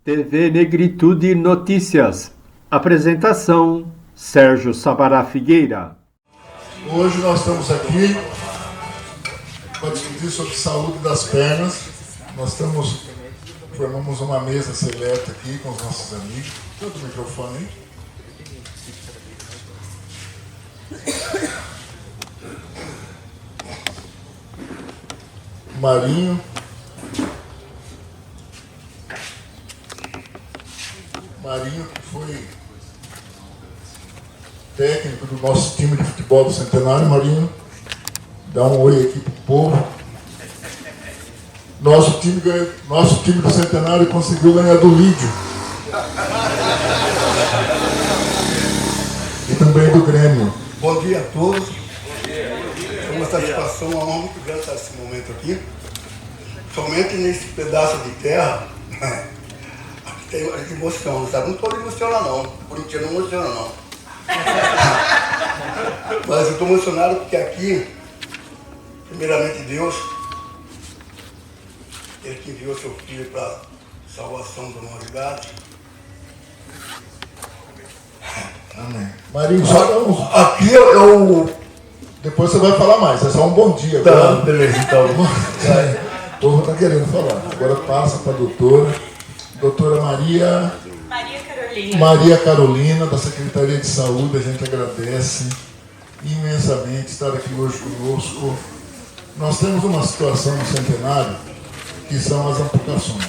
TV Negritude Notícias. Apresentação: Sérgio Sabará Figueira. Hoje nós estamos aqui para discutir sobre saúde das pernas. Nós formamos uma mesa seleta aqui com os nossos amigos. Todo o microfone aí. Marinho. Marinho, que foi técnico do nosso time de futebol do Centenário. Marinho, dá um oi aqui pro povo. Nosso time do Centenário conseguiu ganhar do Lídio. E também do Grêmio. Bom dia a todos. É uma satisfação, uma honra muito grande estar nesse momento aqui. Somente nesse pedaço de terra, a gente emociona, sabe? Não pode emocionar não, por inteiro não emociona não. Mas eu estou emocionado porque aqui, primeiramente Deus, Ele que enviou seu Filho para a salvação da humanidade. Amém. Marinho, só dá um... Aqui eu... Depois você vai falar mais, é só um bom dia. Tá, beleza, então. O povo está querendo falar. Agora passa para a doutora Maria Carolina. Maria Carolina, da Secretaria de Saúde. A gente agradece imensamente estar aqui hoje conosco. Nós temos uma situação no Centenário que são as amputações.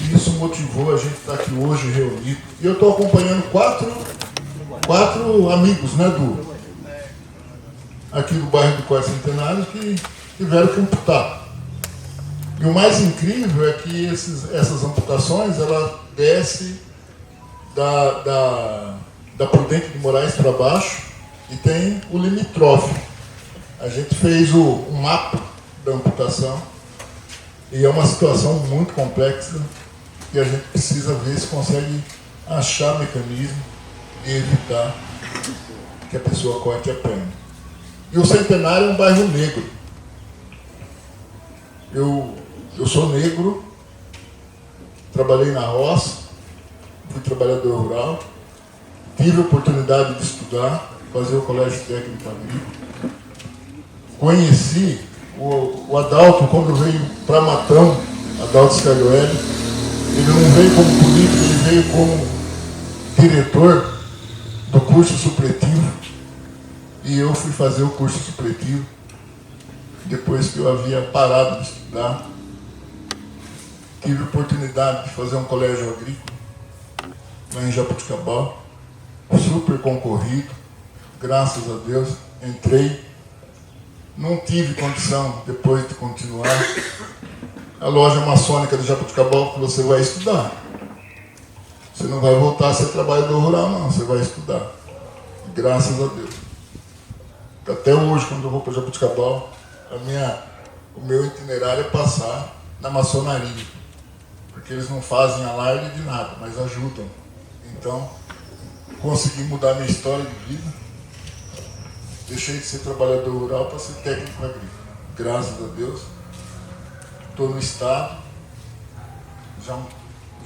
E isso motivou a gente estar aqui hoje reunido. E eu estou acompanhando quatro amigos, né, aqui do bairro do Quarto Centenário, que tiveram que amputar. E o mais incrível é que essas amputações, ela desce da Prudente de Moraes para baixo e tem o limítrofe. A gente fez um mapa da amputação e é uma situação muito complexa e a gente precisa ver se consegue achar mecanismo e evitar que a pessoa corte a perna. E o Centenário é um bairro negro. Eu sou negro, trabalhei na roça, fui trabalhador rural, tive a oportunidade de estudar, fazer o colégio técnico agrícola. Conheci o Adalto quando veio para Matão, Adalto Scaglioeli. Ele não veio como político, ele veio como diretor do curso supletivo. E eu fui fazer o curso supletivo depois que eu havia parado de estudar. Tive a oportunidade de fazer um colégio agrícola lá em Jaboticabal, super concorrido, graças a Deus, entrei, não tive condição depois de continuar. A loja maçônica de Jaboticabal que você vai estudar. Você não vai voltar a ser trabalhador rural não, você vai estudar. Graças a Deus. Até hoje, quando eu vou para Jaboticabal, o meu itinerário é passar na maçonaria. Porque eles não fazem alarde de nada, mas ajudam. Então, consegui mudar minha história de vida. Deixei de ser trabalhador rural para ser técnico agrícola. Graças a Deus. Estou no estado, já há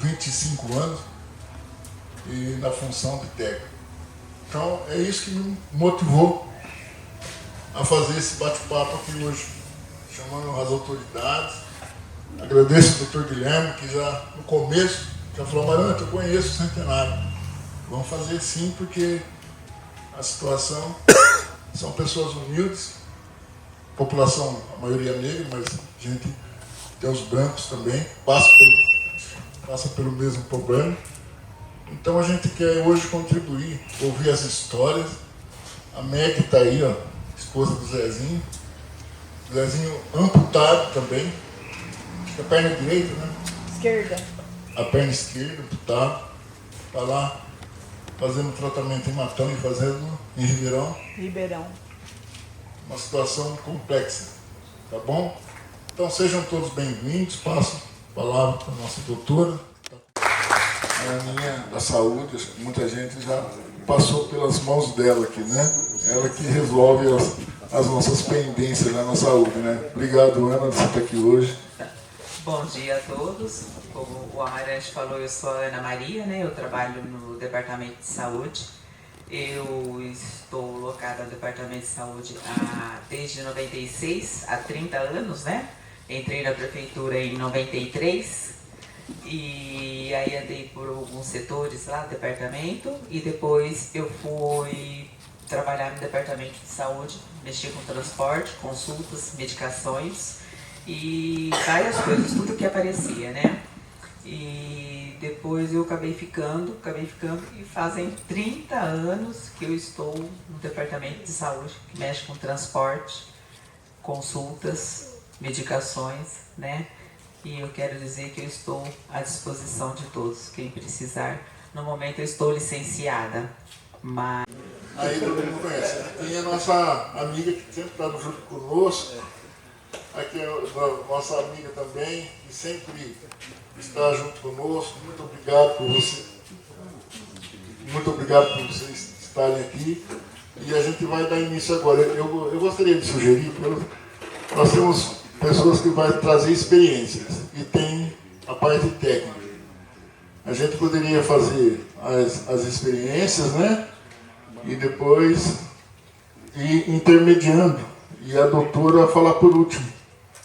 25 anos, e na função de técnico. Então, é isso que me motivou a fazer esse bate-papo aqui hoje, chamando as autoridades. Agradeço ao Dr. Guilherme, que já no começo já falou: Maranta, eu conheço o Centenário. Vamos fazer sim, porque a situação são pessoas humildes, população, a maioria negra, mas gente, tem os brancos também, passa pelo mesmo problema. Então a gente quer hoje contribuir, ouvir as histórias. A Meg está aí, ó, esposa do Zezinho. Zezinho amputado também. A perna direita, né? Esquerda. A perna esquerda, amputada. Está lá fazendo tratamento em Matão e fazendo em Ribeirão. Uma situação complexa, tá bom? Então sejam todos bem-vindos. Passo a palavra para a nossa doutora. A Aninha da saúde, acho que muita gente já passou pelas mãos dela aqui, né? Ela que resolve as nossas pendências lá na saúde, né? Obrigado, Ana, por você estar aqui hoje. Bom dia a todos. Como o Amarante falou, eu sou a Ana Maria, né? Eu trabalho no Departamento de Saúde. Eu estou locada no Departamento de Saúde desde 96, há 30 anos, né? Entrei na prefeitura em 93 e aí andei por alguns setores lá do departamento e depois eu fui trabalhar no Departamento de Saúde, mexer com transporte, consultas, medicações e várias coisas, tudo que aparecia, né? E depois eu acabei ficando e fazem 30 anos que eu estou no Departamento de Saúde, que mexe com transporte, consultas, medicações, né? E eu quero dizer que eu estou à disposição de todos, quem precisar. No momento eu estou licenciada, mas... Aí todo mundo conhece. Tem a nossa amiga que sempre está junto conosco, aqui é a nossa amiga também, que sempre está junto conosco. Muito obrigado por você. Muito obrigado por vocês estarem aqui. E a gente vai dar início agora. Eu gostaria de sugerir, nós temos pessoas que vão trazer experiências e tem a parte técnica. A gente poderia fazer as experiências, né? E depois ir intermediando e a doutora falar por último.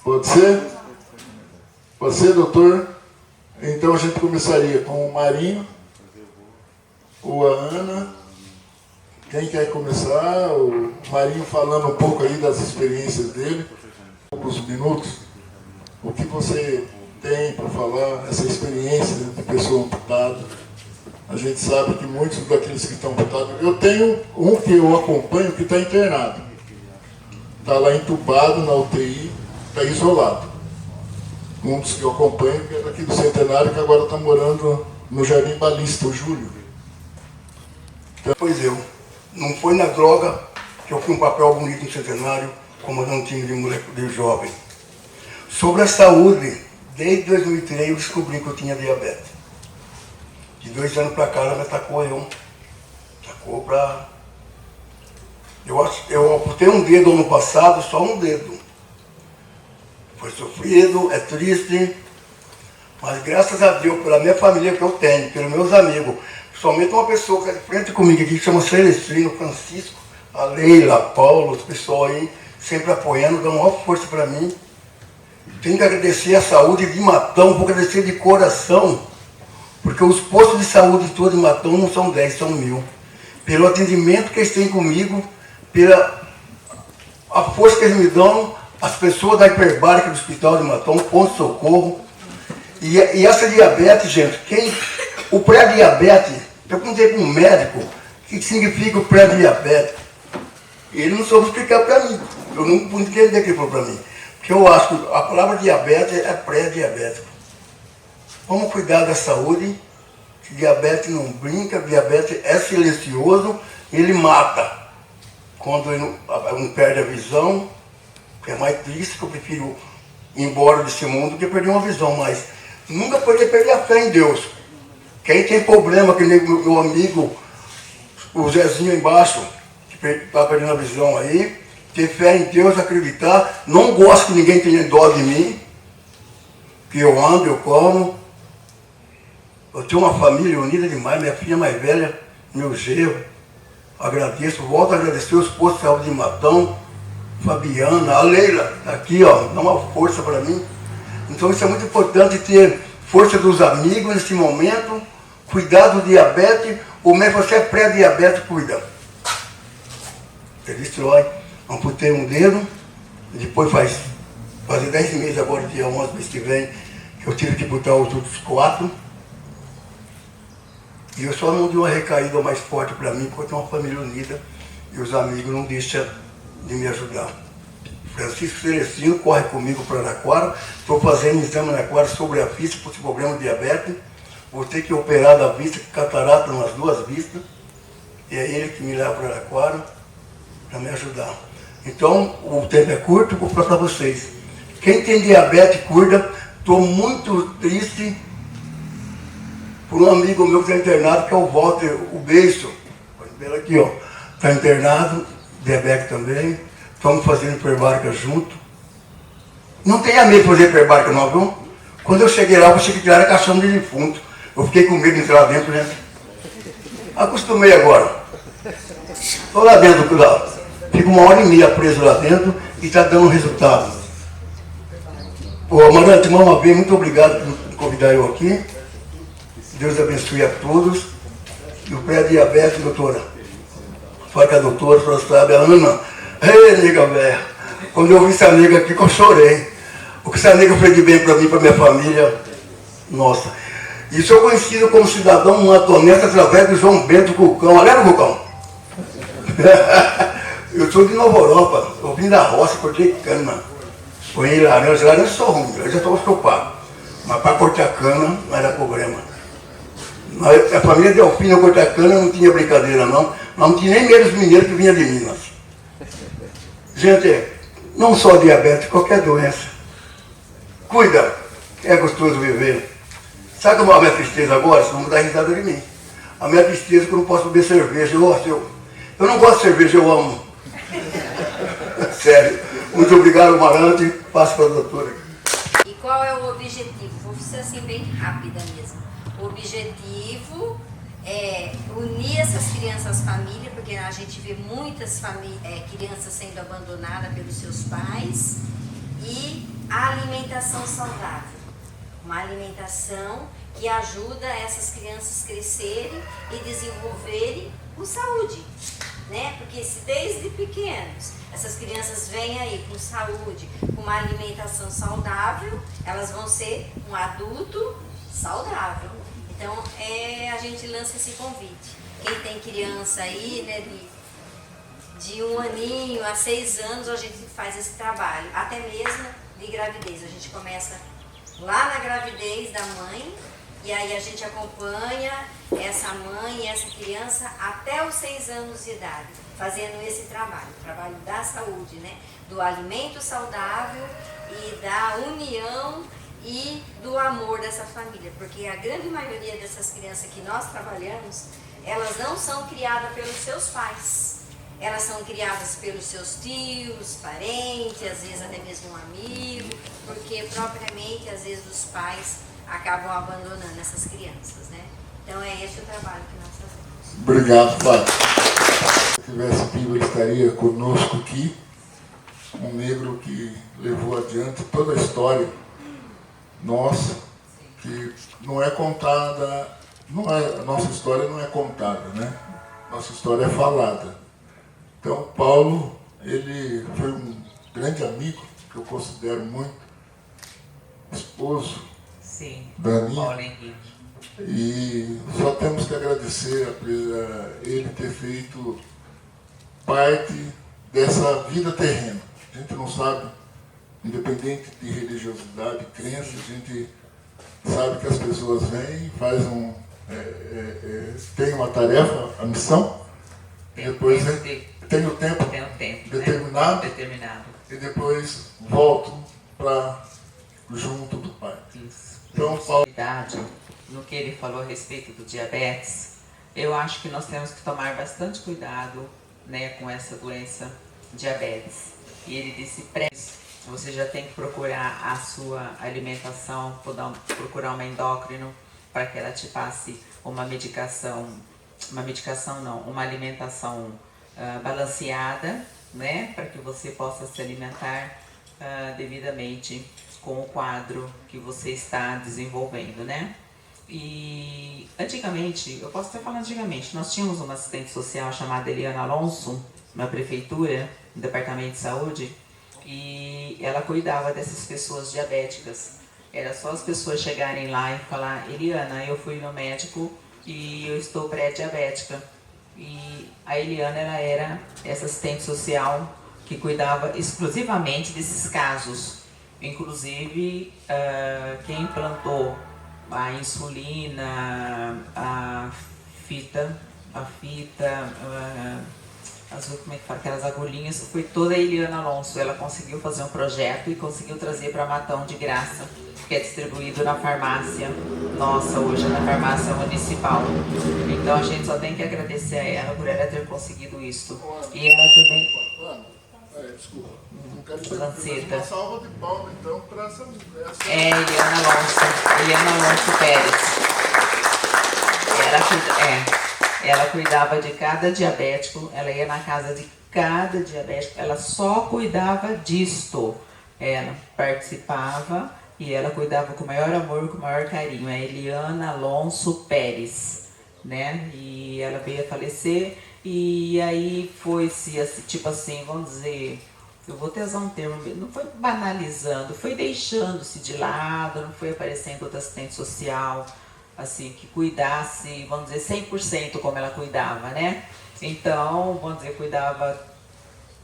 Pode ser? Pode ser, doutor? Então a gente começaria com o Marinho ou a Ana. Quem quer começar? O Marinho falando um pouco aí das experiências dele. Poucos minutos. O que você tem para falar, essa experiência de pessoa amputada. A gente sabe que muitos daqueles que estão amputados... Eu tenho um que eu acompanho que está internado. Está lá entubado na UTI, está isolado. Um dos que eu acompanho, que é daqui do Centenário, que agora está morando no Jardim Balista, o Júlio. Então, pois eu. Não foi na droga que eu fui um papel bonito no Centenário, comandando um time de moleque de jovem. Sobre a saúde, desde 2003 eu descobri que eu tinha diabetes. De 2 anos para cá ela me atacou Atacou para... Eu amputei um dedo ano passado, só um dedo. Foi sofrido, é triste, mas graças a Deus, pela minha família que eu tenho, pelos meus amigos, principalmente uma pessoa que é de frente comigo aqui, que chama Celestino, Francisco, a Leila, a Paulo, o pessoal aí, sempre apoiando, dando uma força para mim. Tenho que agradecer a saúde de Matão, vou agradecer de coração, porque os postos de saúde todos de Matão não são 10, são 1000. Pelo atendimento que eles têm comigo, pela a força que eles me dão, as pessoas da hiperbárica do Hospital de Matão, ponto socorro. E essa diabetes, gente, o pré-diabetes, eu perguntei para um médico o que significa o pré-diabetes. Ele não soube explicar para mim. Eu não pude entender o que ele falou para mim. Porque eu acho que a palavra diabetes é pré-diabético. Vamos cuidar da saúde. Diabetes não brinca, diabetes é silencioso, ele mata. Quando ele não perde a visão, que é mais triste, que eu prefiro ir embora desse mundo do que perder uma visão, mas nunca poder perder a fé em Deus. Quem tem problema, que nem meu amigo, o Zezinho embaixo, que está perdendo a visão aí, ter fé em Deus, acreditar, não gosto que ninguém tenha dó de mim, que eu ando, eu como. Eu tenho uma família unida demais, minha filha mais velha, meu genro. Agradeço, volto a agradecer os postos de saúde de Matão, Fabiana, a Leila, aqui, ó, dá uma força para mim. Então isso é muito importante, ter força dos amigos nesse momento, cuidar do diabetes, ou mesmo você é pré-diabetes, cuida. Ele destrói, amputei um dedo, depois fazer 10 meses agora, dia 11, mês que vem, que eu tive que botar os outros 4. E eu só não dei uma recaída mais forte para mim, porque eu tenho uma família unida e os amigos não deixam de me ajudar. Francisco Celestino corre comigo para Araraquara, estou fazendo exame na Araraquara sobre a vista, por esse problema de diabetes. Vou ter que operar da vista, catarata nas 2 vistas, e é ele que me leva para Araraquara para me ajudar. Então, o tempo é curto, vou falar para vocês. Quem tem diabetes, cuida. Estou muito triste por um amigo meu que está internado, que é o Walter, o Beiço. Olha aqui, ó. Está internado, diabetes também. Estamos fazendo hiperbárica junto. Não tenha medo de fazer hiperbárica não, viu? Quando eu cheguei lá, eu achei que era caixão de defunto. Eu fiquei com medo de entrar lá dentro, né? Acostumei agora. Estou lá dentro, lá. Fico 1h30 preso lá dentro e está dando resultado. Ô, Amarante, mais uma vez, muito obrigado por me convidar eu aqui. Deus abençoe a todos. E o pré-diabetes, doutora. Fala que a doutora, a senhora sabe, a Ana. Ei, nega velha. Quando eu vi essa nega aqui, que eu chorei. O que essa nega fez de bem para mim, para minha família. Nossa. E sou conhecido como cidadão matonense através do João Bento Cucão. Lembra, Cucão? Eu sou de Nova Europa. Eu vim da roça, cortei cana. Põe laranja. Laranja sou ruim, eu já estou estopado. Mas para cortar cana não era problema. A família Delfina, eu cortar cana, não tinha brincadeira não. Não tinha nem medo dos mineiros que vinham de Minas. Gente, não só diabetes, qualquer doença. Cuida, é gostoso viver. Sabe como é a minha tristeza agora? Vocês vão dar risada de mim. A minha tristeza é que eu não posso beber cerveja. Eu não gosto de cerveja, eu amo. Sério. Muito obrigado, Amarante. Passo para a doutora. E qual é o objetivo? Vou ser assim bem rápida mesmo. O objetivo é unir essas crianças às famílias, porque a gente vê muitas crianças sendo abandonadas pelos seus pais, e a alimentação saudável. Uma alimentação que ajuda essas crianças crescerem e desenvolverem com saúde, né? Porque se desde pequenos essas crianças vêm aí com saúde, com uma alimentação saudável, elas vão ser um adulto saudável. Então, a gente lança esse convite. Quem tem criança aí, né, de 1 aninho a 6 anos, a gente faz esse trabalho, até mesmo de gravidez. A gente começa lá na gravidez da mãe, e aí a gente acompanha essa mãe e essa criança até os 6 anos de idade, fazendo esse trabalho, o trabalho da saúde, né? Do alimento saudável e da união e do amor dessa família, porque a grande maioria dessas crianças que nós trabalhamos, elas não são criadas pelos seus pais, elas são criadas pelos seus tios, parentes, às vezes até mesmo um amigo, porque propriamente às vezes os pais acabam abandonando essas crianças, né? Então é esse o trabalho que nós fazemos. Obrigado, Flávio. Se tivesse vivo, ele estaria conosco aqui, um negro que levou adiante toda a história nossa, que não é contada, a nossa história não é contada, né? Nossa história é falada. Então, Paulo, ele foi um grande amigo, que eu considero muito, esposo da Aninha. Paulo Henrique. E só temos que agradecer a ele ter feito parte dessa vida terrena. A gente não sabe, independente de religiosidade, crença, a gente sabe que as pessoas vêm, tem uma tarefa, a missão, e depois tem o tempo determinado, né? E depois voltam para junto do Pai. Isso. Então, Paulo, no que ele falou a respeito do diabetes, eu acho que nós temos que tomar bastante cuidado, né, com essa doença diabetes. E ele disse, você já tem que procurar a sua alimentação, procurar uma endócrino para que ela te passe uma alimentação balanceada, né, para que você possa se alimentar devidamente com o quadro que você está desenvolvendo, né? E antigamente, eu posso até falar antigamente, nós tínhamos uma assistente social chamada Eliana Alonso, na prefeitura, no departamento de saúde, e ela cuidava dessas pessoas diabéticas. Era só as pessoas chegarem lá e falar, Eliana, eu fui no médico e eu estou pré-diabética. E a Eliana, ela era essa assistente social que cuidava exclusivamente desses casos. Inclusive, quem implantou a insulina, a fita, como é que fala, aquelas agulhinhas, foi toda a Eliana Alonso. Ela conseguiu fazer um projeto e conseguiu trazer para Matão de graça, que é distribuído na farmácia nossa hoje, na farmácia municipal. Então a gente só tem que agradecer a ela por ela ter conseguido isso. E ela também... Desculpa. Não quero dizer Lanceta. uma salva de palmas, então, para essa mulher. Eliana Alonso Pérez. Ela cuidava de cada diabético, ela ia na casa de cada diabético, ela só cuidava disto. Ela participava e ela cuidava com o maior amor, com o maior carinho. É Eliana Alonso Pérez, né? E ela veio a falecer e aí foi-se, tipo assim, vamos dizer, eu vou até usar um termo, não foi banalizando, foi deixando-se de lado, não foi aparecendo outra assistente social, assim, que cuidasse, vamos dizer, 100% como ela cuidava, né? Então, vamos dizer, cuidava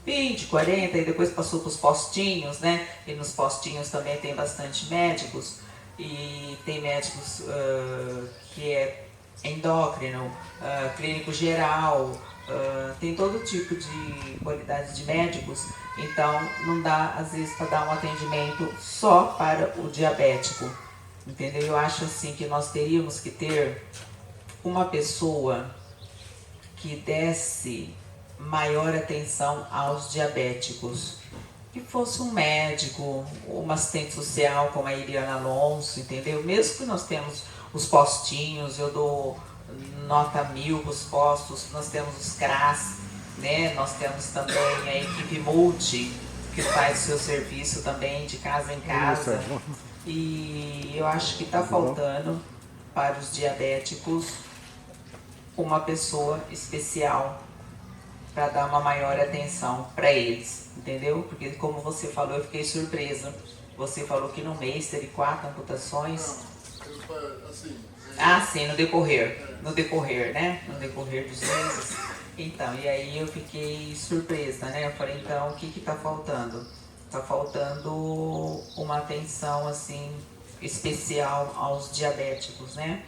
20, 40, e depois passou para os postinhos, né? E nos postinhos também tem bastante médicos, e tem médicos que é endócrino, clínico geral, tem todo tipo de qualidade de médicos, então não dá, às vezes, para dar um atendimento só para o diabético, entendeu? Eu acho assim que nós teríamos que ter uma pessoa que desse maior atenção aos diabéticos, que fosse um médico, uma assistente social como a Eliana Alonso, entendeu? Mesmo que nós temos os postinhos, eu dou nota 1000 para os postos, nós temos os CRAS, né? Nós temos também a equipe multi, que faz o seu serviço também de casa em casa. E eu acho que está faltando para os diabéticos uma pessoa especial para dar uma maior atenção para eles, entendeu? Porque como você falou, eu fiquei surpresa. Você falou que no mês teve 4 amputações. Sim, no decorrer, né? No decorrer dos meses. Então, e aí eu fiquei surpresa, né? Eu falei, então, o que tá faltando? Tá faltando uma atenção, assim, especial aos diabéticos, né?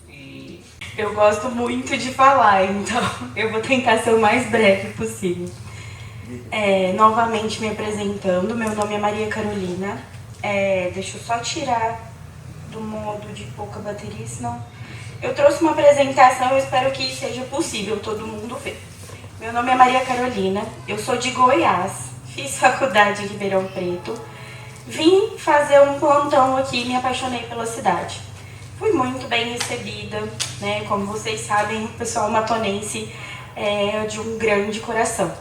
E eu gosto muito de falar, então eu vou tentar ser o mais breve possível. Novamente me apresentando, meu nome é Maria Carolina. Deixa eu só tirar do modo de pouca bateria, senão... Eu trouxe uma apresentação, eu espero que seja possível todo mundo ver. Meu nome é Maria Carolina, eu sou de Goiás, fiz faculdade em Ribeirão Preto, vim fazer um plantão aqui e me apaixonei pela cidade. Fui muito bem recebida, né? Como vocês sabem, o pessoal matonense é de um grande coração.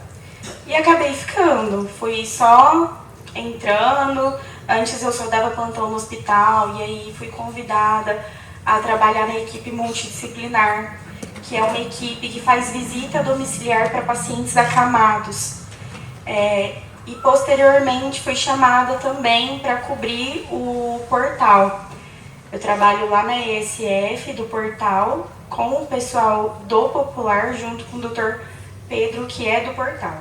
E acabei ficando, fui só entrando. Antes eu só dava plantão no hospital e aí fui convidada a trabalhar na equipe multidisciplinar, que é uma equipe que faz visita domiciliar para pacientes acamados. E posteriormente fui chamada também para cobrir o portal. Eu trabalho lá na ESF do portal com o pessoal do Popular, junto com o Dr. Pedro, que é do portal.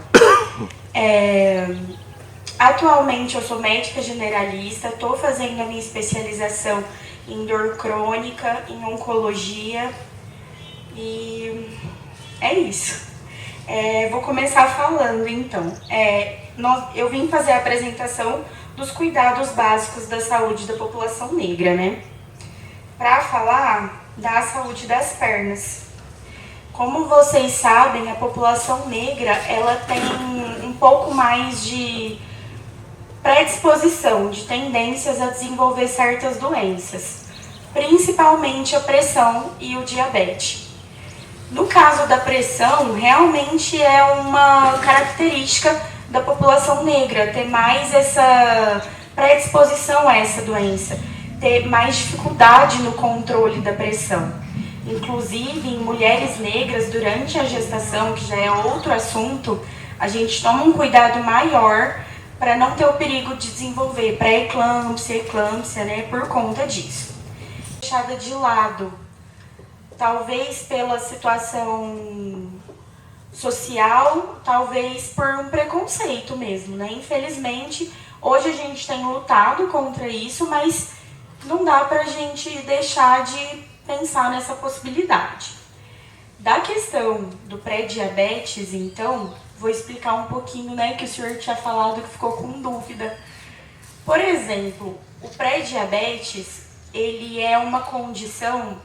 Atualmente eu sou médica generalista, estou fazendo a minha especialização em dor crônica, em oncologia, e é isso. Vou começar falando então. Eu vim fazer a apresentação dos cuidados básicos da saúde da população negra, né? Para falar da saúde das pernas. Como vocês sabem, a população negra ela tem um pouco mais de predisposição, de tendências a desenvolver certas doenças, principalmente a pressão e o diabetes. No caso da pressão, realmente é uma característica da população negra, ter mais essa predisposição a essa doença, ter mais dificuldade no controle da pressão. Inclusive, em mulheres negras, durante a gestação, que já é outro assunto, a gente toma um cuidado maior para não ter o perigo de desenvolver pré-eclâmpsia, eclâmpsia, né, por conta disso. Deixada de lado, talvez pela situação social, talvez por um preconceito mesmo, né? Infelizmente, hoje a gente tem lutado contra isso, mas não dá pra gente deixar de pensar nessa possibilidade. Da questão do pré-diabetes, então, vou explicar um pouquinho, né, que o senhor tinha falado que ficou com dúvida. Por exemplo, o pré-diabetes, ele é uma condição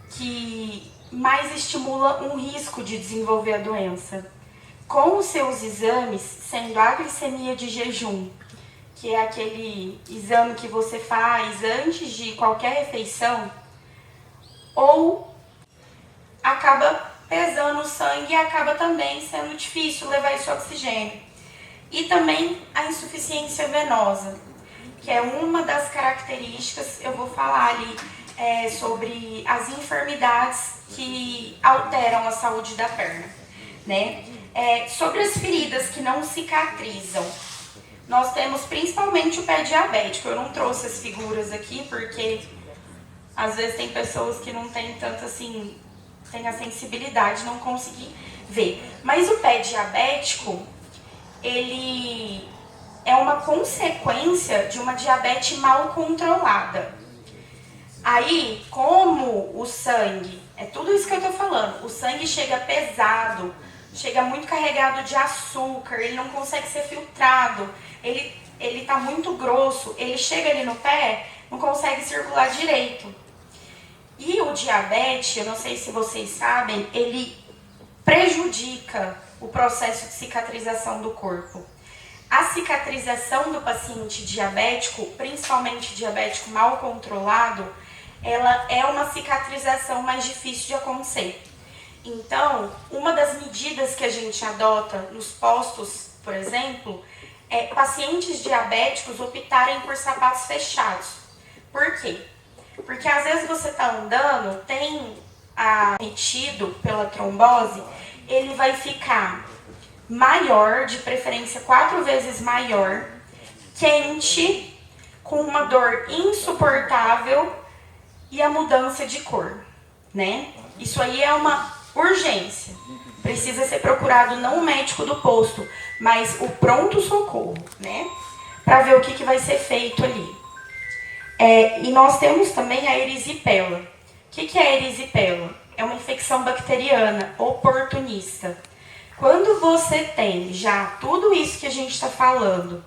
que mais estimula um risco de desenvolver a doença. com os seus exames, sendo a glicemia de jejum, que é aquele exame que você faz antes de qualquer refeição, ou acaba pesando o sangue e acaba também sendo difícil levar esse oxigênio. E também a insuficiência venosa, que é uma das características, eu vou falar ali sobre as enfermidades que alteram a saúde da perna, né? Sobre as feridas que não cicatrizam, nós temos principalmente o pé diabético. Eu não trouxe as figuras aqui porque às vezes tem pessoas que não têm tanto assim, tem a sensibilidade, não consegui ver. Mas o pé diabético, ele é uma consequência de uma diabetes mal controlada. Aí, como o sangue, é tudo isso que eu tô falando, o sangue chega pesado, chega muito carregado de açúcar, ele não consegue ser filtrado, ele tá muito grosso, ele chega ali no pé, não consegue circular direito. E o diabetes, eu não sei se vocês sabem, ele prejudica o processo de cicatrização do corpo. A cicatrização do paciente diabético, principalmente diabético mal controlado, ela é uma cicatrização mais difícil de acontecer. Então, uma das medidas que a gente adota nos postos, por exemplo, é pacientes diabéticos optarem por sapatos fechados. Por quê? Porque às vezes você está andando, tem metido pela trombose, ele vai ficar maior, de preferência 4 vezes maior, quente, com uma dor insuportável e a mudança de cor, né? Isso aí é uma urgência. Precisa ser procurado não o médico do posto, mas o pronto-socorro, né? Para ver o que vai ser feito ali. E nós temos também a erisipela. O que é a erisipela? É uma infecção bacteriana oportunista. Quando você tem já tudo isso que a gente está falando,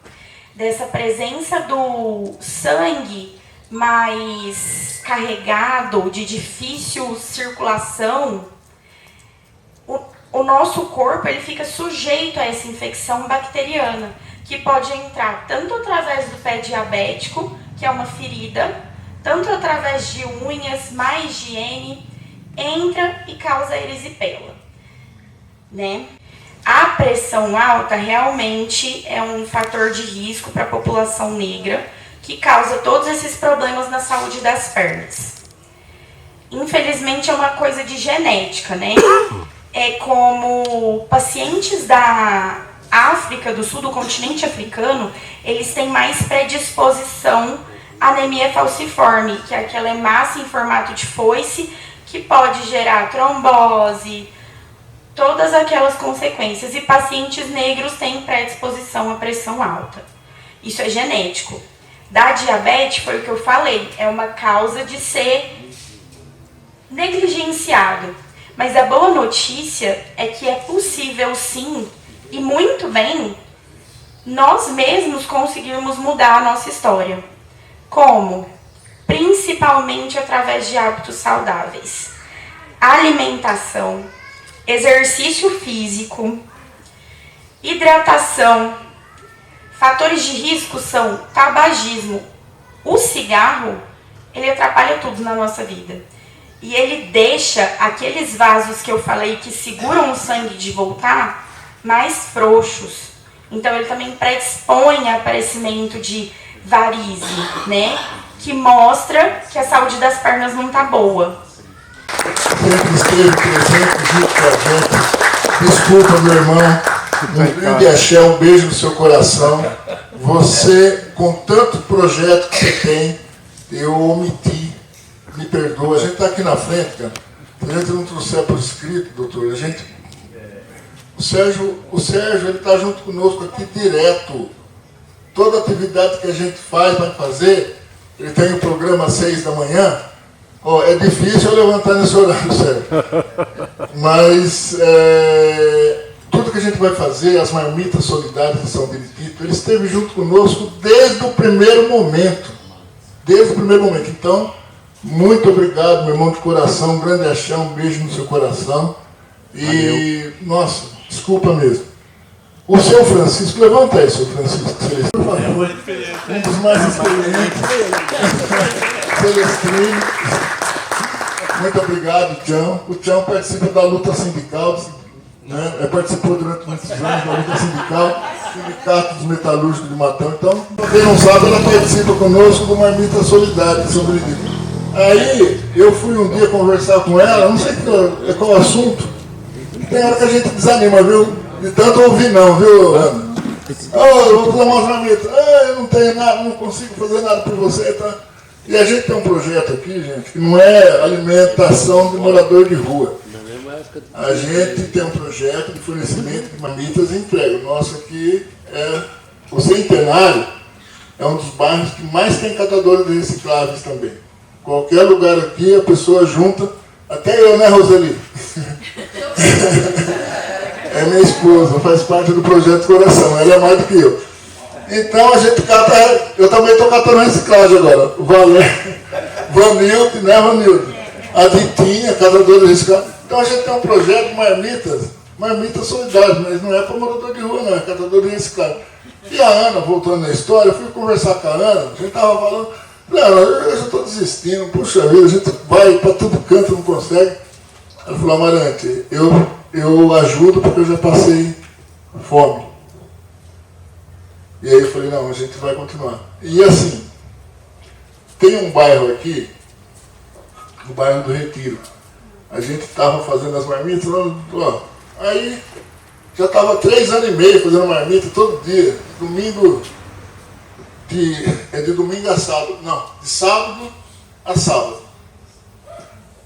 dessa presença do sangue mais carregado, de difícil circulação, o nosso corpo ele fica sujeito a essa infecção bacteriana, que pode entrar tanto através do pé diabético, que é uma ferida, tanto através de unhas, má higiene, entra e causa erisipela, né? A pressão alta realmente é um fator de risco para a população negra, que causa todos esses problemas na saúde das pernas. Infelizmente é uma coisa de genética, né? É como pacientes da África do Sul, do continente africano, eles têm mais predisposição à anemia falciforme, que é aquela hemácia em formato de foice, que pode gerar trombose, todas aquelas consequências. E pacientes negros têm predisposição à pressão alta. Isso é genético. Da diabetes, foi o que eu falei, é uma causa de ser negligenciado. Mas a boa notícia é que é possível sim, e muito bem, nós mesmos conseguirmos mudar a nossa história. Como? Principalmente através de hábitos saudáveis. Alimentação, exercício físico, hidratação. Fatores de risco são tabagismo. O cigarro, ele atrapalha tudo na nossa vida. E ele deixa aqueles vasos que eu falei que seguram o sangue de voltar mais frouxos. Então ele também predispõe ao aparecimento de varize, né? Que mostra que a saúde das pernas não está boa. Sempre esteve presente junto com a gente. Desculpa, meu irmão. Um grande axé, um beijo no seu coração. Você, com tanto projeto que você tem, eu omiti. Me perdoa. A gente está aqui na frente, cara. Se a gente não trouxer por escrito, doutor, o Sérgio ele está junto conosco aqui direto. Toda atividade que a gente vai fazer, ele tem o programa às 6 da manhã. É difícil eu levantar nesse horário, Sérgio. Mas tudo que a gente vai fazer, as marmitas solidárias de São Benedito, ele esteve junto conosco desde o primeiro momento. Desde o primeiro momento. Então, muito obrigado, meu irmão de coração. Um grande axé, um beijo no seu coração. E, nossa, Desculpa mesmo. O seu Francisco, levanta aí, seu Francisco, por favor. Um dos mais experientes. Celestino. Muito obrigado, Tião. O Tião participa da luta sindical, né? Participou durante muitos anos da luta sindical, Sindicato dos Metalúrgicos de Matão. Então, quem não sabe, ela participa conosco do Marmita Solidária de Sobreviver. Aí, eu fui um dia conversar com ela, não sei qual o assunto. Tem hora que a gente desanima, viu? De tanto ouvir não, viu, Ana? Eu vou tomar umas marmitas. Eu não tenho nada, não consigo fazer nada por você, tá? E a gente tem um projeto aqui, gente, que não é alimentação de morador de rua. A gente tem um projeto de fornecimento de marmitas e entrega. O nosso aqui é o Centenário, é um dos bairros que mais tem catadores de recicláveis também. Qualquer lugar aqui a pessoa junta, até eu, né, Roseli? É minha esposa, faz parte do projeto Coração, ela é mais do que eu. Então a gente cata, eu também estou catando reciclagem agora. O Vanildo, né, Vanildo? A Ditinha, catadora de reciclagem. Então a gente tem um projeto de marmitas solidárias, mas não é para morador de rua, não, é catador de reciclagem. E a Ana, voltando na história, eu fui conversar com a Ana, a gente estava falando, não, eu já estou desistindo, puxa vida, a gente vai para todo canto, não consegue. Ela falou, Amarante, eu ajudo porque eu já passei fome. E aí eu falei, não, a gente vai continuar. E assim, tem um bairro aqui, o bairro do Retiro. A gente estava fazendo as marmitas, ó, aí já estava 3 anos e meio fazendo marmita todo dia, de domingo a sábado, não, de sábado a sábado.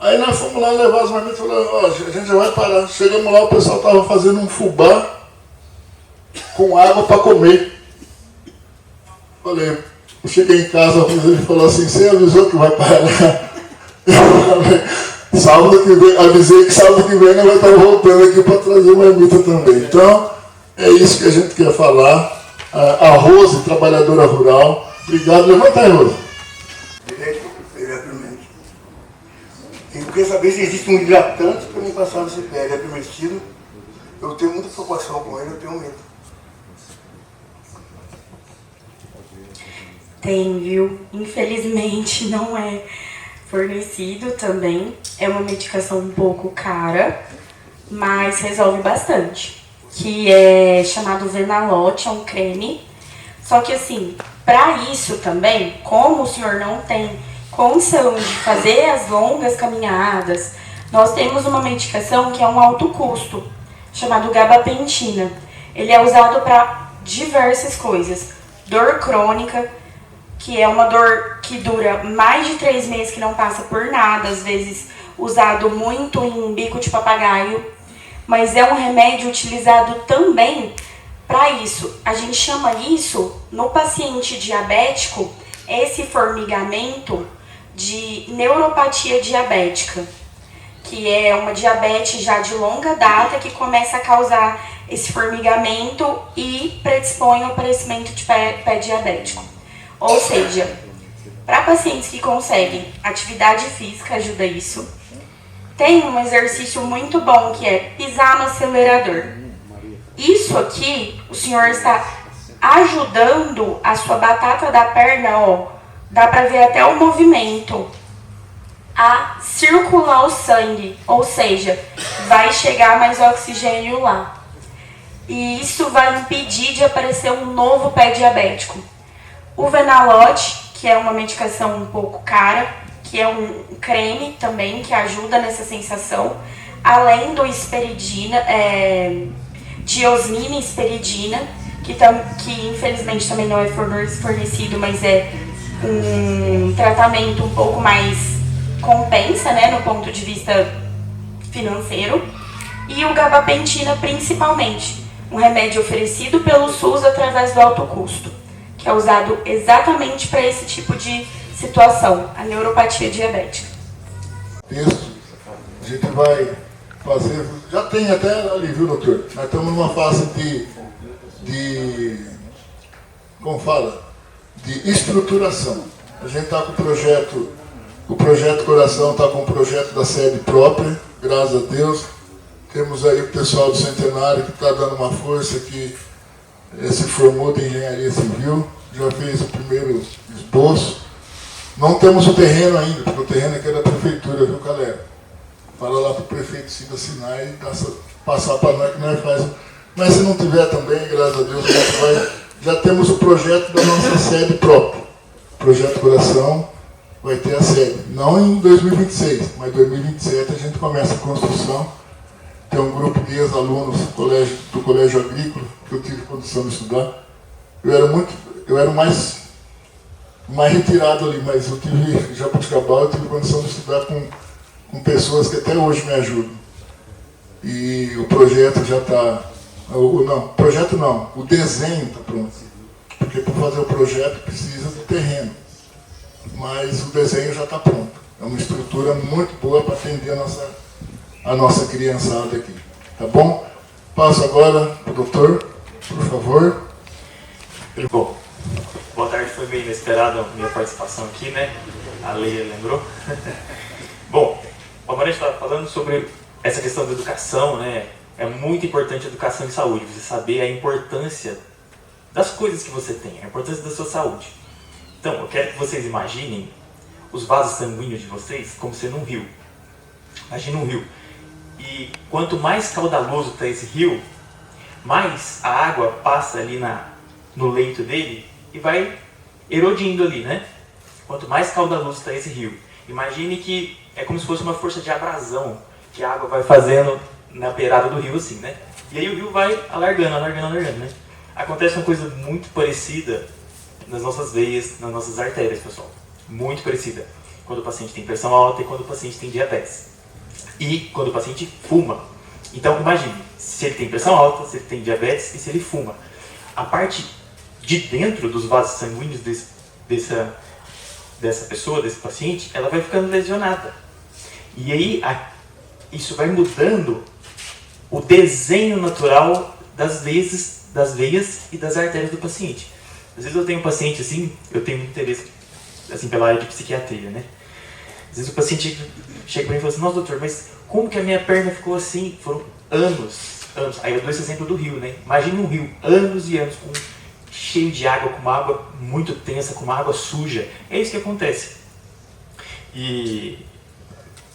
Aí nós fomos lá levar as marmitas e falamos, ó, a gente já vai parar. Chegamos lá, o pessoal estava fazendo um fubá com água para comer. Falei, eu cheguei em casa, ele falou assim, você avisou que vai parar? Eu falei, sábado que vem, avisei que sábado que vem nós vai estar voltando aqui para trazer marmita também. Então, é isso que a gente quer falar. A Rose, trabalhadora rural. Obrigado, levanta aí, Rose. Vereadormente. Eu queria saber se existe um hidratante para me passar no CPL. É permitido. Eu tenho muita preocupação com ele, eu tenho medo. Tem, viu? Infelizmente não é fornecido também. É uma medicação um pouco cara, mas resolve bastante. Que é chamado Venalote, é um creme. Só que assim, para isso também, como o senhor não tem condição de fazer as longas caminhadas, nós temos uma medicação que é um alto custo, chamado gabapentina. Ele é usado para diversas coisas. Dor crônica, que é uma dor que dura mais de 3 meses, que não passa por nada, às vezes usado muito em bico de papagaio, mas é um remédio utilizado também para isso. A gente chama isso, no paciente diabético, esse formigamento de neuropatia diabética, que é uma diabetes já de longa data que começa a causar esse formigamento e predispõe ao aparecimento de pé diabético. Ou seja, para pacientes que conseguem atividade física, ajuda isso. Tem um exercício muito bom que é pisar no acelerador. Isso aqui, o senhor está ajudando a sua batata da perna, ó, dá para ver até o movimento, a circular o sangue, ou seja, vai chegar mais oxigênio lá. E isso vai impedir de aparecer um novo pé diabético. O Venalote, que é uma medicação um pouco cara, que é um creme também que ajuda nessa sensação, além do esperidina, diosmina e esperidina, que infelizmente também não é fornecido, mas é um tratamento um pouco mais compensa, né, no ponto de vista financeiro, e o gabapentina principalmente, um remédio oferecido pelo SUS através do alto custo, que é usado exatamente para esse tipo de situação, a neuropatia diabética. Isso, a gente vai fazer, já tem até ali, viu, doutor? Nós estamos numa fase como fala, de estruturação. A gente está com o projeto Coração está com o projeto da sede própria, graças a Deus. Temos aí o pessoal do Centenário que está dando uma força, que se formou de engenharia civil, já fez o primeiro esboço. Não temos o terreno ainda, porque o terreno aqui é da prefeitura, viu, galera? Fala lá para o prefeito Cida assinar e passar para nós que nós faz. Mas se não tiver também, graças a Deus, a gente vai. Já temos o projeto da nossa sede própria. O projeto Coração vai ter a sede. Não em 2026, mas em 2027 a gente começa a construção. Tem um grupo de ex-alunos do Colégio Agrícola, que eu tive condição de estudar. Eu era mais retirado ali, mas eu tive, Jabuticabal, eu tive condição de estudar com pessoas que até hoje me ajudam. E o projeto já está... o desenho está pronto. Porque para fazer o projeto precisa do terreno. Mas o desenho já está pronto. É uma estrutura muito boa para atender a nossa criançada aqui. Tá bom? Passo agora para o doutor, por favor. Bom, boa tarde, foi meio inesperada a minha participação aqui, né? A Leia lembrou. Bom, agora a gente está falando sobre essa questão da educação, né? É muito importante a educação em saúde, você saber a importância das coisas que você tem, a importância da sua saúde. Então, eu quero que vocês imaginem os vasos sanguíneos de vocês como sendo um rio. Imagina um rio. E quanto mais caudaloso está esse rio, mais a água passa ali no leito dele e vai erodindo ali, né? Quanto mais caudaloso está esse rio. Imagine que é como se fosse uma força de abrasão que a água vai fazendo na beirada do rio assim, né? E aí o rio vai alargando, né? Acontece uma coisa muito parecida nas nossas veias, nas nossas artérias, pessoal. Muito parecida. Quando o paciente tem pressão alta e quando o paciente tem diabetes. E quando o paciente fuma. Então imagine, se ele tem pressão alta, se ele tem diabetes e se ele fuma. A parte de dentro dos vasos sanguíneos dessa pessoa, desse paciente, ela vai ficando lesionada. E aí isso vai mudando o desenho natural das veias e das artérias do paciente. Às vezes eu tenho um paciente assim, eu tenho muito interesse assim, pela área de psiquiatria, né? Às vezes o paciente chega para mim e fala assim, nossa doutor, mas como que a minha perna ficou assim? Foram anos. Aí eu dou esse exemplo do rio, né? Imagina um rio, anos e anos, cheio de água, com uma água muito tensa, com uma água suja. É isso que acontece. E,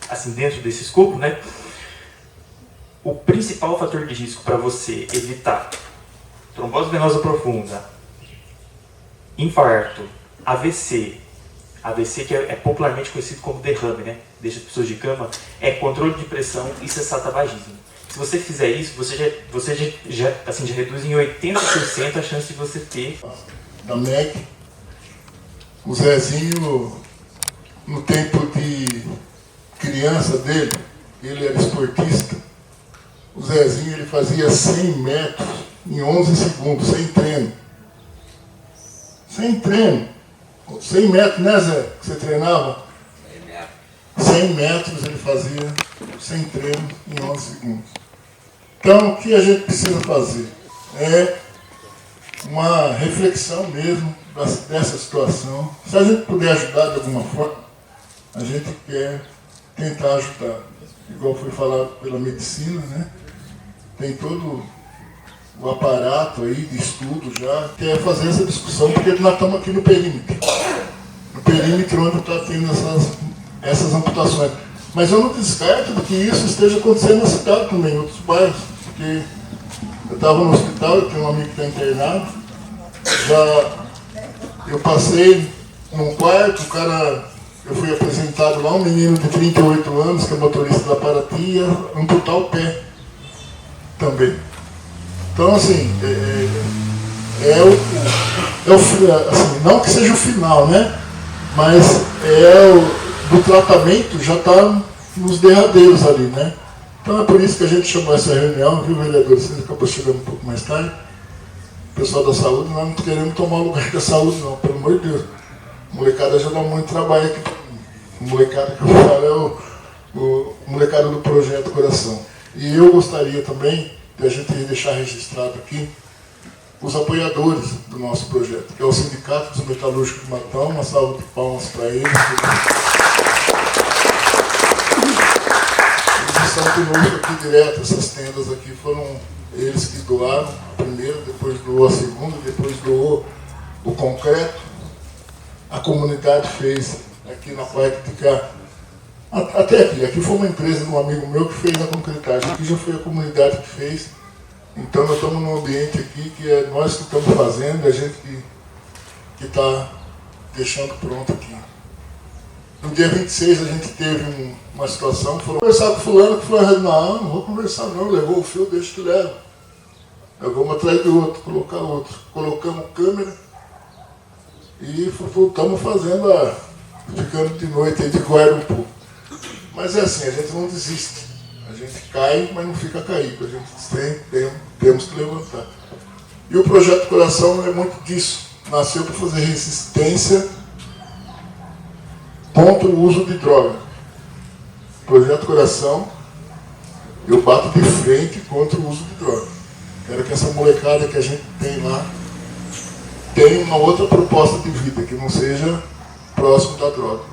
assim, dentro desse escopo, né? O principal fator de risco para você evitar trombose venosa profunda, infarto, AVC que é popularmente conhecido como derrame, né? Deixa as pessoas de cama, é controle de pressão e cessar tabagismo. Se você fizer isso, você já reduz em 80% a chance de você ter... Da MEC, o Zezinho, no tempo de criança dele, ele era esportista, o Zezinho ele fazia 100 metros em 11 segundos, sem treino. Sem treino. 100 metros, né, Zé? Que você treinava? 100 metros ele fazia sem treino em 11 segundos. Então, o que a gente precisa fazer? É uma reflexão mesmo dessa situação. Se a gente puder ajudar de alguma forma, a gente quer tentar ajudar. Igual foi falado pela medicina, né? Tem todo o aparato aí de estudo já, quer fazer essa discussão, porque nós estamos aqui no perímetro. No perímetro onde está tendo essas amputações. Mas eu não descarto de que isso esteja acontecendo na cidade também, em outros bairros. Porque eu estava no hospital, eu tenho um amigo que está internado, eu passei num quarto, eu fui apresentado lá, um menino de 38 anos, que é motorista da Paraty, ia amputar o pé também. Então, assim, assim, não que seja o final, né? Mas do tratamento já está nos derradeiros ali, né? Então é por isso que a gente chamou essa reunião, viu, vereador? Você acabou chegando um pouco mais tarde. O pessoal da saúde, nós não queremos tomar o lugar da saúde, não, pelo amor de Deus. A molecada já dá muito trabalho aqui. A molecada que eu falo é o molecada do Projeto Coração. E eu gostaria também de a gente deixar registrado aqui os apoiadores do nosso projeto, que é o Sindicato dos Metalúrgicos de Matão. Uma salva de palmas para eles. Eles estão conosco aqui direto. Essas tendas aqui foram eles que doaram a primeira, depois doou a segunda, depois doou o concreto. A comunidade fez aqui na parte de cá. Até aqui foi uma empresa de um amigo meu que fez a concretagem. Aqui já foi a comunidade que fez. Então nós estamos num ambiente aqui que é nós que estamos fazendo, a gente que está deixando pronto aqui. No dia 26 a gente teve uma situação, falou, conversar com fulano, que fulano, não vou conversar não, levou o fio, deixa que leva. Nós vamos atrás do outro, colocar outro. Colocamos câmera e estamos fazendo ficando de noite aí de guarda um pouco. Mas é assim, a gente não desiste. A gente cai, mas não fica caído. A gente temos que levantar. E o Projeto Coração é muito disso. Nasceu para fazer resistência contra o uso de droga. Projeto Coração, eu bato de frente contra o uso de droga. Quero que essa molecada que a gente tem lá tenha uma outra proposta de vida, que não seja próximo da droga.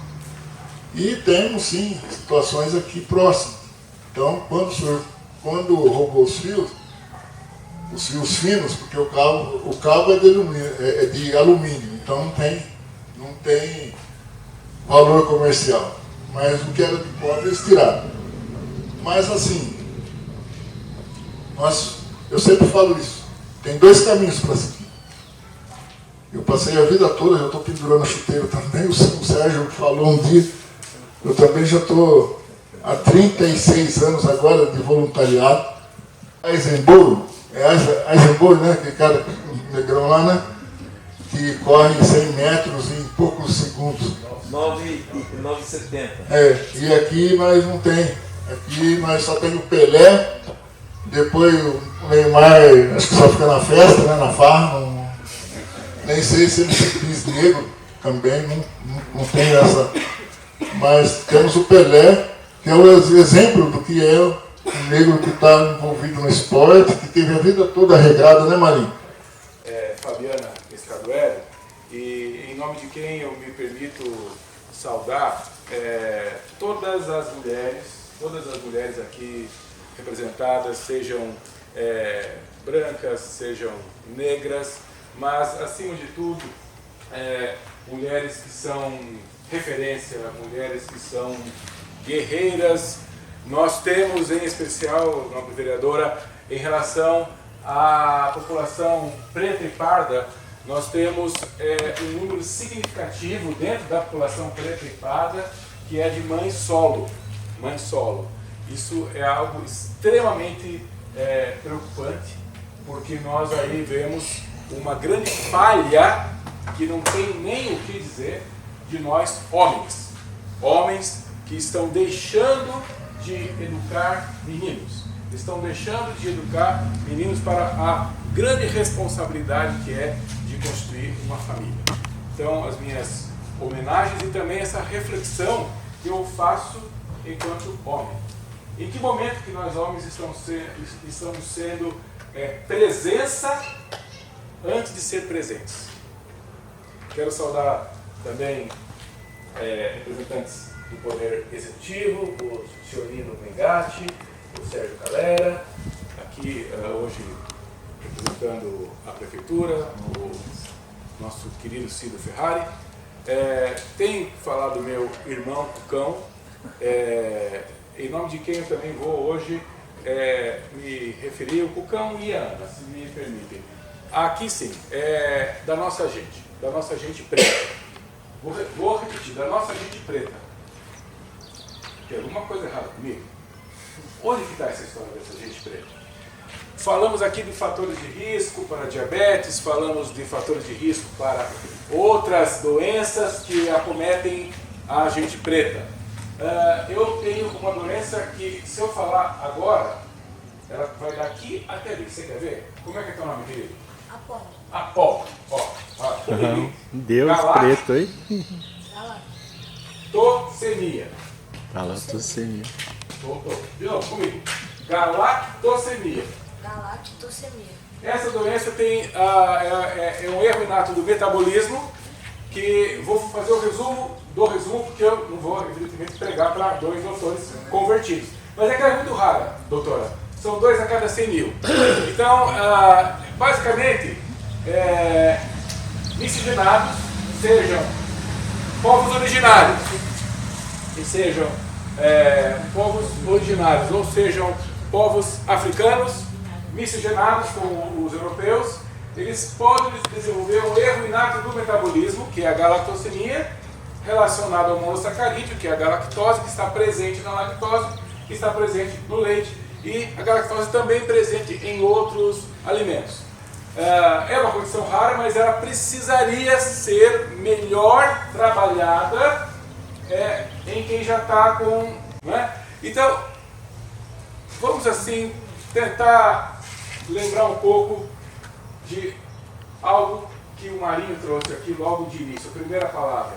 E temos, sim, situações aqui próximas. Então, quando roubou os fios finos, porque o cabo é de alumínio, então não tem valor comercial. Mas o que era de cobre eles tiraram. Mas assim, eu sempre falo isso, tem dois caminhos para seguir. Eu passei a vida toda, já estou pendurando a chuteira também, o Sérgio falou um dia, eu também já estou há 36 anos agora de voluntariado. Eisenbourg, né? Aquele cara negrão lá, né? Que corre 100 metros em poucos segundos. 9,70. E aqui nós não tem. Aqui nós só tem o Pelé, depois o Neymar, acho que só fica na festa, né? Na farra. Nem sei se ele se diz negro também, não tem essa. Mas temos o Pelé, que é o exemplo do que é o negro que está envolvido no esporte, que teve a vida toda regrada, né, Marinho? Fabiana Escaduero, e em nome de quem eu me permito saudar todas as mulheres aqui representadas, sejam brancas, sejam negras, mas, acima de tudo, mulheres que são referência, mulheres que são guerreiras. Nós temos, em especial, nossa vereadora, em relação à população preta e parda, nós temos um número significativo dentro da população preta e parda, que é de mãe solo. Isso é algo extremamente preocupante, porque nós aí vemos uma grande falha, que não tem nem o que dizer, de nós homens que estão deixando de educar meninos, para a grande responsabilidade que é de construir uma família. Então, as minhas homenagens e também essa reflexão que eu faço enquanto homem. Em que momento que nós homens estamos sendo presença antes de ser presentes? Quero saudar também representantes do Poder Executivo, o senhor Nino Mengatti, o Sérgio Calera, aqui hoje representando a Prefeitura, o nosso querido Cido Ferrari. Tem falado meu irmão Cucão, em nome de quem eu também vou hoje me referir, o Cucão e a Ana, se me permitem. Aqui sim, da nossa gente preta. Vou repetir, da nossa gente preta. Tem alguma coisa errada comigo? Onde que está essa história dessa gente preta? Falamos aqui de fatores de risco para diabetes, falamos de fatores de risco para outras doenças que acometem a gente preta. Eu tenho uma doença que, se eu falar agora, ela vai daqui até ali. Você quer ver? Como é que é teu nome, querido? Apolo. Deus preto aí. Galactosemia. Galactosemia. De novo, comigo. Galactosemia. Essa doença tem um erro inato do metabolismo, que vou fazer o resumo, porque eu não vou, evidentemente, pregar para dois doutores convertidos. Mas é que ela é muito rara, doutora. São 2 a cada 100 mil. Então, basicamente, miscigenados, sejam povos originários, e sejam povos originários, ou sejam povos africanos, miscigenados com os europeus, eles podem desenvolver um erro inato do metabolismo, que é a galactosemia, relacionado ao monossacarídeo, que é a galactose, que está presente na lactose, que está presente no leite, e a galactose também presente em outros alimentos. É uma condição rara, mas ela precisaria ser melhor trabalhada em quem já está com... Né? Então, vamos assim tentar lembrar um pouco de algo que o Marinho trouxe aqui logo de início, a primeira palavra.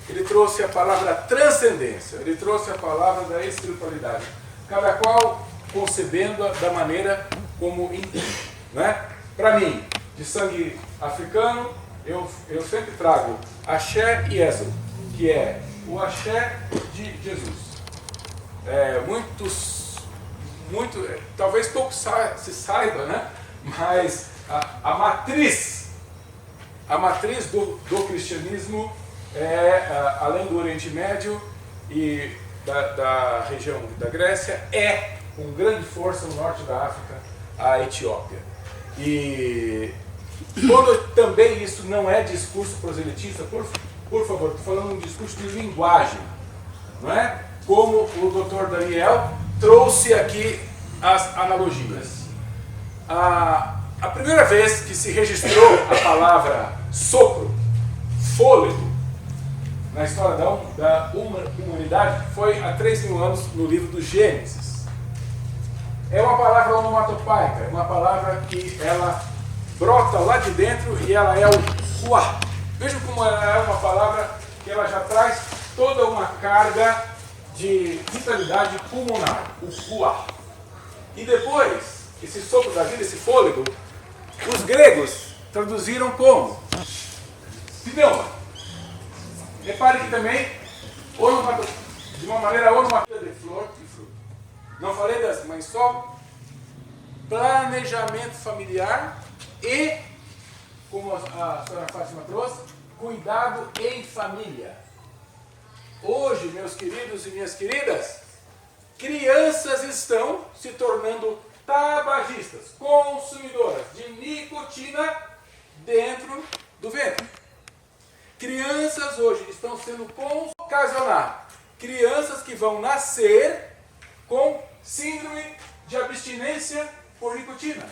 Ele trouxe a palavra transcendência, ele trouxe a palavra da espiritualidade, cada qual concebendo-a da maneira como entende. Né? Para mim, de sangue africano, eu sempre trago axé e Ezo, que é o axé de Jesus. Talvez pouco se saiba, né? Mas a matriz do cristianismo além do Oriente Médio e da região da Grécia, com grande força no norte da África, a Etiópia. E quando também isso não é discurso proselitista, por favor, estou falando um discurso de linguagem, não é? Como o Dr. Daniel trouxe aqui as analogias. A primeira vez que se registrou a palavra sopro, fôlego, na história da humanidade, foi há 3.000 anos no livro do Gênesis. É uma palavra onomatopaica, é uma palavra que ela brota lá de dentro e ela é o ruá. Vejam como ela é uma palavra que ela já traz toda uma carga de vitalidade pulmonar, o ruá. E depois, esse sopro da vida, esse fôlego, os gregos traduziram como pneuma. Repare que também, de uma maneira onomatopeia de flor e fruto. Não falei das mães só, planejamento familiar e, como a senhora Fátima trouxe, cuidado em família. Hoje, meus queridos e minhas queridas, crianças estão se tornando tabagistas, consumidoras de nicotina dentro do ventre. Crianças hoje estão sendo ocasionar crianças que vão nascer com síndrome de abstinência por nicotina,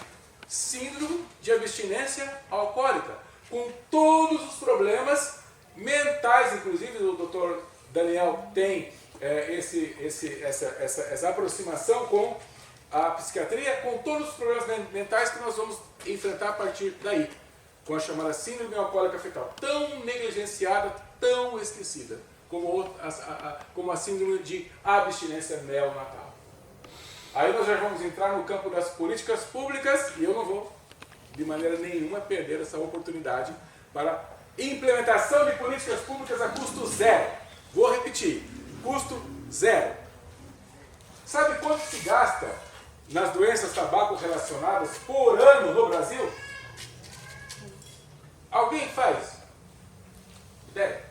síndrome de abstinência alcoólica, com todos os problemas mentais, inclusive o Dr. Daniel tem essa aproximação com a psiquiatria, com todos os problemas mentais que nós vamos enfrentar a partir daí, com a chamada síndrome alcoólica fetal, tão negligenciada, tão esquecida, como a síndrome de abstinência neonatal. Aí nós já vamos entrar no campo das políticas públicas e eu não vou, de maneira nenhuma, perder essa oportunidade para implementação de políticas públicas a custo zero. Vou repetir, custo zero. Sabe quanto se gasta nas doenças tabaco relacionadas por ano no Brasil? Alguém faz ideia?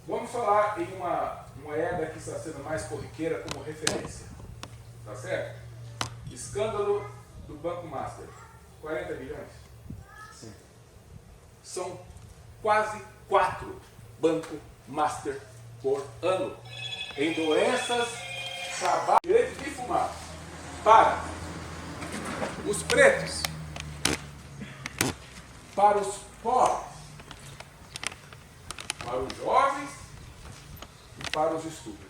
Vamos falar em uma moeda que está sendo mais corriqueira como referência. Tá certo? Escândalo do Banco Master. 40 bilhões? Sim. São quase 4 Banco Master por ano em doenças, tabaco, direito de fumar para os pretos, para os pobres, para os jovens e para os estúpidos.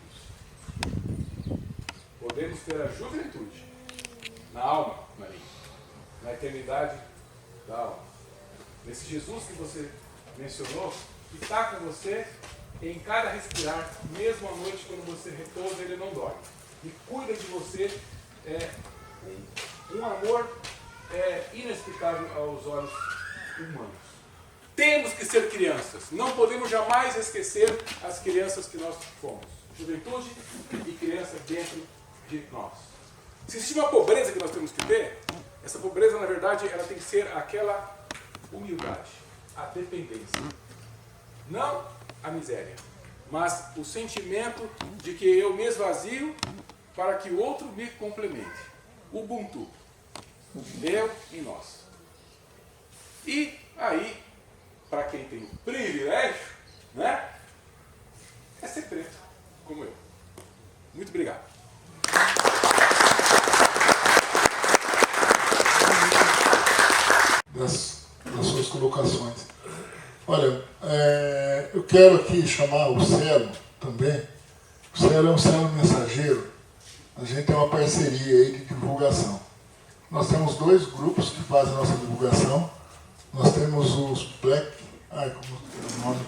Podemos ter a juventude na alma, Maria, na eternidade da alma. Nesse Jesus que você mencionou, que está com você em cada respirar, mesmo à noite quando você repousa, ele não dorme. E cuida de você, um amor inexplicável aos olhos humanos. Temos que ser crianças, não podemos jamais esquecer as crianças que nós fomos. juventude e criança dentro de nós. Se existe uma pobreza que nós temos que ter, essa pobreza, na verdade, ela tem que ser aquela humildade, a dependência. Não a miséria, mas o sentimento de que eu me esvazio para que o outro me complemente. Ubuntu. Eu e nós. E aí, para quem tem o privilégio, né, é ser preto, como eu. Muito obrigado. Das suas colocações. Olha, eu quero aqui chamar o Celo também. O Celo é um Celo mensageiro. A gente tem uma parceria aí de divulgação. Nós temos 2 grupos que fazem a nossa divulgação. Nós temos os Black, como é o nome?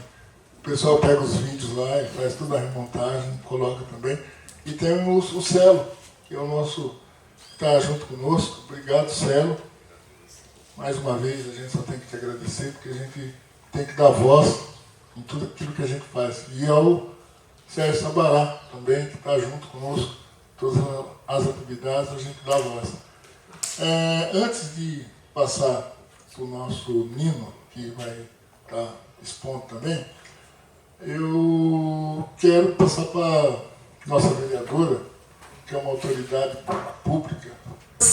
O pessoal pega os vídeos lá e faz toda a remontagem, coloca também. E temos o Celo, que é o nosso, que está junto conosco. Obrigado, Celo. Mais uma vez, a gente só tem que te agradecer, porque a gente tem que dar voz em tudo aquilo que a gente faz. E ao Sérgio Sabará também, que está junto conosco, todas as atividades, a gente dá voz. Antes de passar para o nosso Nino, que vai estar expondo também, eu quero passar para a nossa vereadora, que é uma autoridade pública.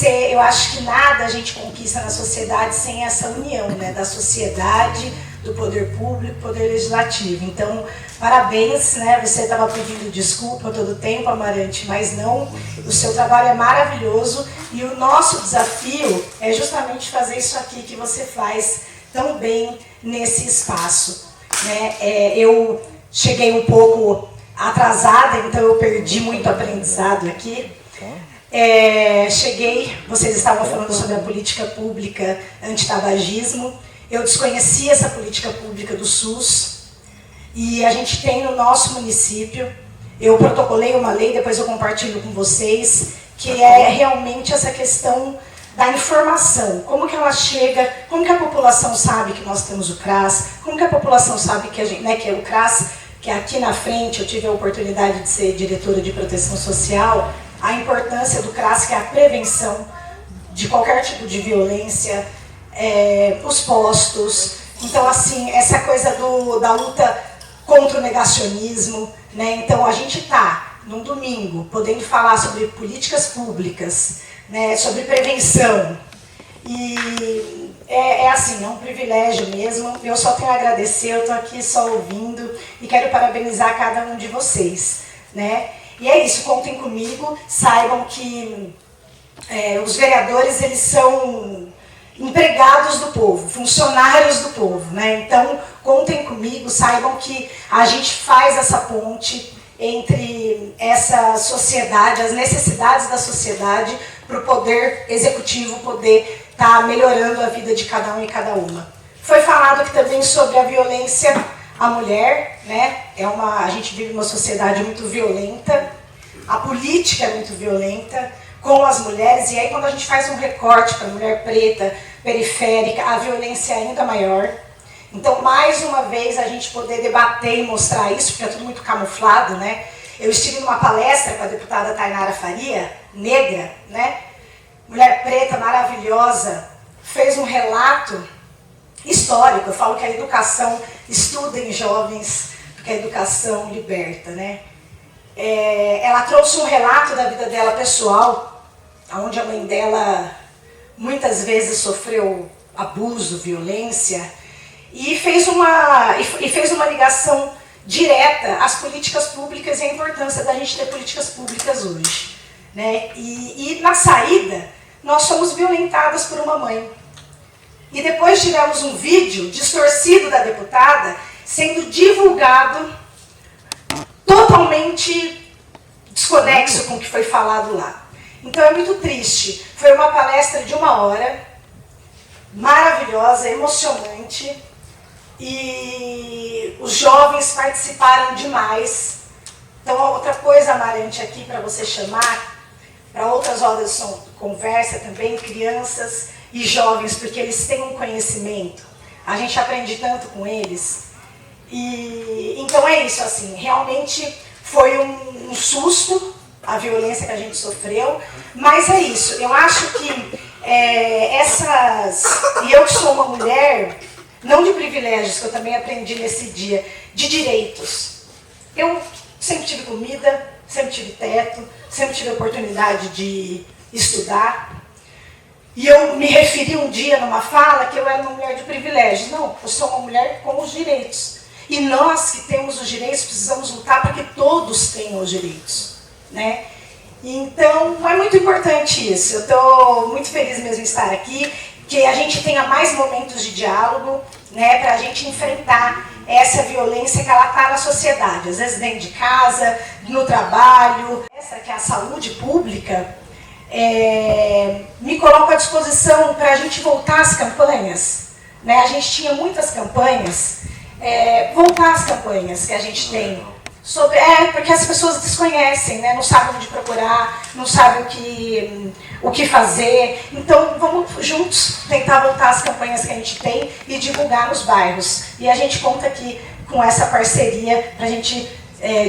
Eu acho que nada a gente conquista na sociedade sem essa união, né, da sociedade, do poder público, poder legislativo. Então, parabéns, né? Você estava pedindo desculpa todo o tempo, Amarante, mas não, o seu trabalho é maravilhoso e o nosso desafio é justamente fazer isso aqui que você faz tão bem nesse espaço, né? Eu cheguei um pouco atrasada, então eu perdi muito aprendizado aqui. Cheguei, vocês estavam falando sobre a política pública antitabagismo. Eu desconhecia essa política pública do SUS e a gente tem no nosso município, eu protocolei uma lei, depois eu compartilho com vocês, que é realmente essa questão da informação. Como que ela chega, como que a população sabe que nós temos o CRAS, como que a população sabe que, que é o CRAS, que aqui na frente eu tive a oportunidade de ser diretora de proteção social, a importância do CRAS, que é a prevenção de qualquer tipo de violência, os postos. Então, assim, essa coisa da luta contra o negacionismo, né? Então, a gente está, num domingo, podendo falar sobre políticas públicas, né? Sobre prevenção. E assim, é um privilégio mesmo. Eu só tenho a agradecer, eu estou aqui só ouvindo e quero parabenizar cada um de vocês, né? E é isso, contem comigo, saibam que os vereadores, eles são empregados do povo, funcionários do povo, né? Então, contem comigo, saibam que a gente faz essa ponte entre essa sociedade, as necessidades da sociedade, para o poder executivo poder estar melhorando a vida de cada um e cada uma. Foi falado aqui também sobre a violência à mulher, né? A gente vive uma sociedade muito violenta, a política é muito violenta com as mulheres, e aí quando a gente faz um recorte para a mulher preta, periférica, a violência é ainda maior. Então, mais uma vez, a gente poder debater e mostrar isso, porque é tudo muito camuflado, né? Eu estive numa palestra com a deputada Tainara Faria, negra, né? Mulher preta, maravilhosa, fez um relato histórico. Eu falo que a educação estuda em jovens, porque a educação liberta, né? Ela trouxe um relato da vida dela pessoal, onde a mãe dela muitas vezes sofreu abuso, violência, e fez uma ligação direta às políticas públicas e à importância da gente ter políticas públicas hoje, né? E na saída, nós somos violentadas por uma mãe. E depois tivemos um vídeo distorcido da deputada sendo divulgado totalmente desconexo com o que foi falado lá. Então é muito triste. Foi uma palestra de 1 hora, maravilhosa, emocionante, e os jovens participaram demais. Então, outra coisa, Amarante, aqui para você chamar, para outras rodas de conversa também, crianças e jovens, porque eles têm um conhecimento. A gente aprende tanto com eles. E então é isso, assim, realmente foi um susto, a violência que a gente sofreu, mas é isso, eu acho que e eu que sou uma mulher, não de privilégios, que eu também aprendi nesse dia, de direitos. Eu sempre tive comida, sempre tive teto, sempre tive oportunidade de estudar. E eu me referi um dia numa fala que eu era uma mulher de privilégios. Não, eu sou uma mulher com os direitos. E nós que temos os direitos precisamos lutar para que todos tenham os direitos, né? Então, é muito importante isso. Eu estou muito feliz mesmo em estar aqui, que a gente tenha mais momentos de diálogo, né, para a gente enfrentar essa violência que ela está na sociedade, às vezes dentro de casa, no trabalho. Essa que é a saúde pública, me coloco à disposição para a gente voltar às campanhas, né? A gente tinha muitas campanhas, voltar às campanhas que a gente tem, porque as pessoas desconhecem, né? Não sabem onde procurar, não sabem o que fazer. Então, vamos juntos tentar voltar às campanhas que a gente tem e divulgar nos bairros. E a gente conta aqui com essa parceria para a gente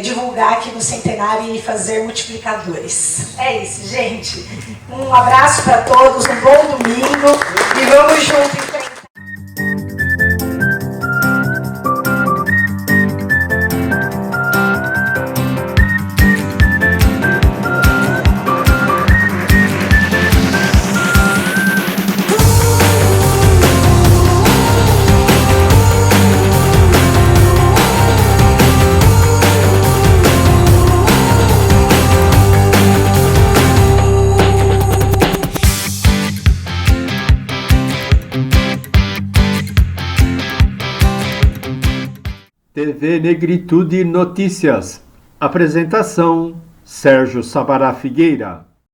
divulgar aqui no Centenário e fazer multiplicadores. É isso, gente. Um abraço para todos, um bom domingo e vamos juntos enfrentar. TV Negritude Notícias. Apresentação: Sérgio Sabará Figueira.